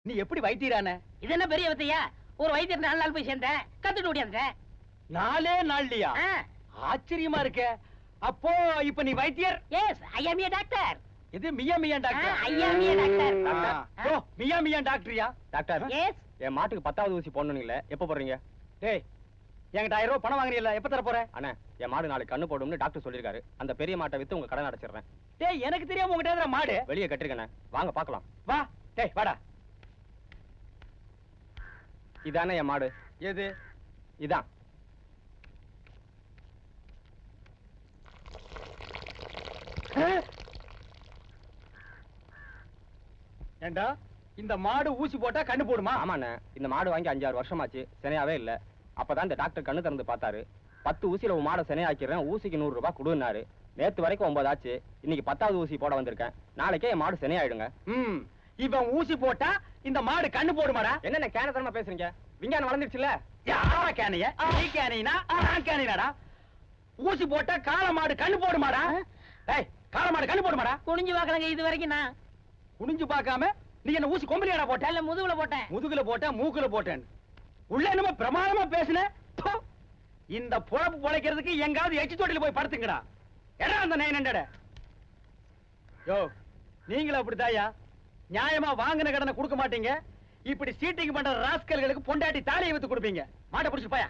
நீ எப்படி வைத்தியரான? இது என்ன பெரிய வித்தையா? ஒரு வைத்தியர் 4 நாள் போய் சேர்ந்தேன், கத்துட்டு ஓடியாந்தேன். 4 நாள்லயா? ஆச்சரியமா இருக்க. அப்போ இப்ப நீ வைத்தியர்? Yes, I am a doctor. இது மியா மியா doctor. I am a doctor. ஓ, மியா மியா டாக்டரியா? Doctor, yes. என் மாட்டுக்கு 10வது ஊசி போடணும்ல, எப்ப போடுறீங்க? டேய், என்கிட்ட 1000 ரூபாய் பணம் வாங்குறீல்ல, எப்ப தர போற? அண்ணா, என் மாடு நாளைக்கு கண்ணு போடும்னு டாக்டர் சொல்லிருக்காரு. அந்த பெரிய மாட்டை வித்து உங்க கடன் அடைச்சிடுறேன். டேய், எனக்கு தெரியாம உங்ககிட்ட எதுல மாடு? வெளியே கட்டிருக்கண்ணே, வாங்க பாக்கலாம். வா. டேய், வாடா. இதானே என் மாடு. எது? இதான். ஏண்டா, இந்த மாடு ஊசி போட்டா கண்ணு போடுமா? ஆமாண்ணே, இந்த மாடு வாங்கி 5-6 வருஷமாச்சு, சினையாவே இல்ல. அப்பதான் இந்த டாக்டர் கண்ணு திறந்து பார்த்தாரு. 10 ஊசியில உன் மாடை சினையாக்கிறேன், ஊசிக்கு 100 ரூபாய் கொடுன்னாரு. நேத்து வரைக்கும் 9 ஆச்சு, இன்னைக்கு 10வது ஊசி போட வந்திருக்கேன். நாளைக்கே என் மாடு சினையாயிடுங்க. இவன் ஊசி போட்டா இந்த மாடு கண்ணு போடுமாடா? என்னென்ன கேனத்தனமா பேசுறீங்க? விஞ்ஞானம் வளர்ந்துருச்சுல்ல. யாரா கேனைய? நீ கேனைனா நான் கேனைனாடா? ஊசி போட்டா காளை மாடு கண்ணு போடுமாடா? டேய், காளை மாடு கண்ணு போடுமாடா? குனிஞ்சு பார்க்கலங்க இது வரைக்கும். நான் குனிஞ்சு பார்க்காம நீ என்ன ஊசி கொம்பலியாடா போட்ட? இல்ல, முதுகுல போட்டேன். முதுகுல போட்ட, மூக்குல போட்டேன். உள்ள என்னமோ பிரமாதமா பேசுன. இந்த பொழப்பு பொழைக்கிறதுக்கு எங்காவது எச்சி தொட்டில போய் படுத்துங்கடா. எடா அந்த 900. யோ, நீங்களும் அப்படித்தாயா? நியாயமா வாங்கின கடனை கொடுக்க மாட்டீங்க. இப்படி சீட்டிங் பண்ற ராஸ்கல்களுக்கு பொண்டாட்டி தாலியை வித்து கொடுப்பீங்க. மாட்டை புடிச்சு போயா.